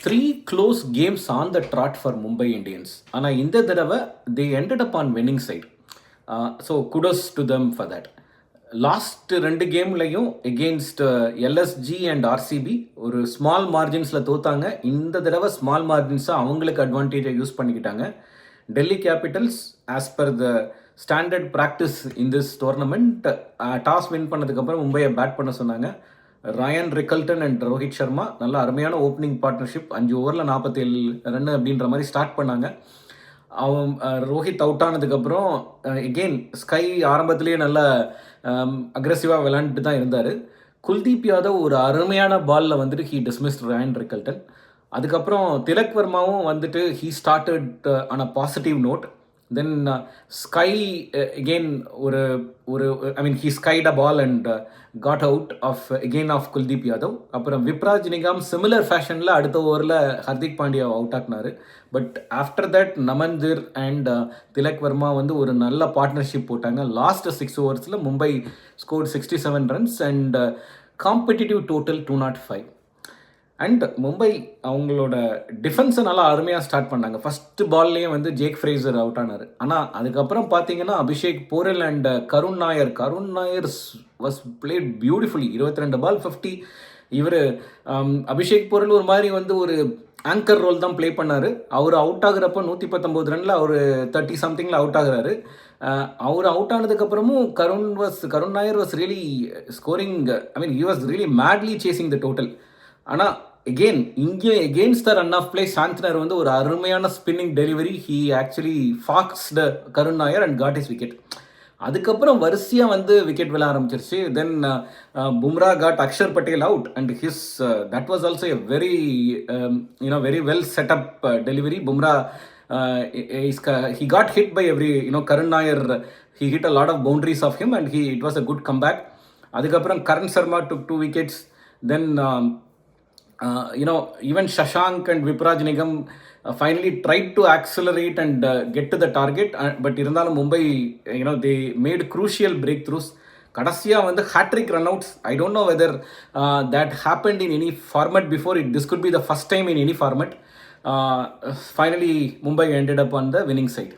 Three close games on the trot for Mumbai Indians. ஆனால் இந்த தடவை they ended up on winning side. So kudos to them for that. Last 2 கேம்லையும் against LSG and RCB ஒரு small மார்ஜின்ஸில் தோத்தாங்க. இந்த தடவை ஸ்மால் மார்ஜின்ஸாக அவங்களுக்கு அட்வான்டேஜை யூஸ் பண்ணிக்கிட்டாங்க. Delhi Capitals as per the standard practice in this tournament toss win பண்ணதுக்கப்புறம் மும்பையை பேட் பண்ண சொன்னாங்க. Ryan Rickelton and Rohit Sharma நல்ல அருமையான ஓப்பனிங் பார்ட்னர்ஷிப். 5 ஓவரில் 47 ரன் அப்படின்ற மாதிரி ஸ்டார்ட் பண்ணாங்க. அவன் ரோஹித் அவுட் ஆனதுக்கப்புறம் எகெயின் ஸ்கை ஆரம்பத்திலேயே நல்ல அக்ரெசிவாக விளையாண்டுட்டு தான் இருந்தார். குல்தீப் யாதவ் ஒரு அருமையான பாலில் வந்துட்டு ஹீ டிஸ்மிஸ்ட் ராயன் ரிக்கல்டன். அதுக்கப்புறம் திலக் வர்மாவும் வந்துட்டு he started on a positive note. Then SKY again he skied a ball and got out of Kuldeep Yadav. அப்புறம் விப்ராஜ் நிகாம் சிமிலர் ஃபேஷனில் அடுத்த ஓவரில் ஹர்திக் பாண்டியாவை அவுட் ஆக்குனாரு. But after that Naman Dhir and Tilak Varma வந்து ஒரு நல்ல பார்ட்னர்ஷிப் போட்டாங்க. லாஸ்ட் 6 ஓவர்ஸில் Mumbai scored 67 runs and competitive total 205. And Mumbai அவங்களோட டிஃபென்ஸை நல்லா அருமையாக ஸ்டார்ட் பண்ணாங்க. ஃபஸ்ட்டு பால்லேயே வந்து ஜேக் ஃப்ரேசர் அவுட் ஆனார். ஆனால் அதுக்கப்புறம் பார்த்தீங்கன்னா Abhishek borewell and Karun Nair was played beautifully. 22 பால் 50. இவர் அபிஷேக் போரல் ஒரு மாதிரி வந்து ஒரு ஆங்கர் ரோல் தான் ப்ளே பண்ணார். அவர் அவுட் ஆகுறப்போ 119 ரனில் அவர் 30 சம்திங்கில் அவுட் ஆகுறாரு. அவர் அவுட் ஆனதுக்கப்புறமும் Karun Nair was really scoring. He was really madly chasing the total. ஆனால் இங்கே against the run of play Santner வந்து ஒரு அருமையான spinning delivery. He actually foxed Karun Nair and got his wicket. அதுக்கப்புறம் வரிசையாக வந்து விக்கெட் விழ ஆரம்பிச்சிருச்சு. Then Bumrah got Axar Patel out and that was also a very well setup delivery. Bumrah he got hit by Karun Nair. He hit a lot of boundaries of him and it was a good comeback. அதுக்கப்புறம் Karan Sharma took 2 wickets. Then even Shashank and Vipraj Nigam finally tried to accelerate and get to the target, but irundhalum Mumbai they made crucial breakthroughs. கடைசியாக வந்து hat-trick run outs. I don't know whether that happened in any format before. This could be the first time in any format. Finally Mumbai ended up on the winning side.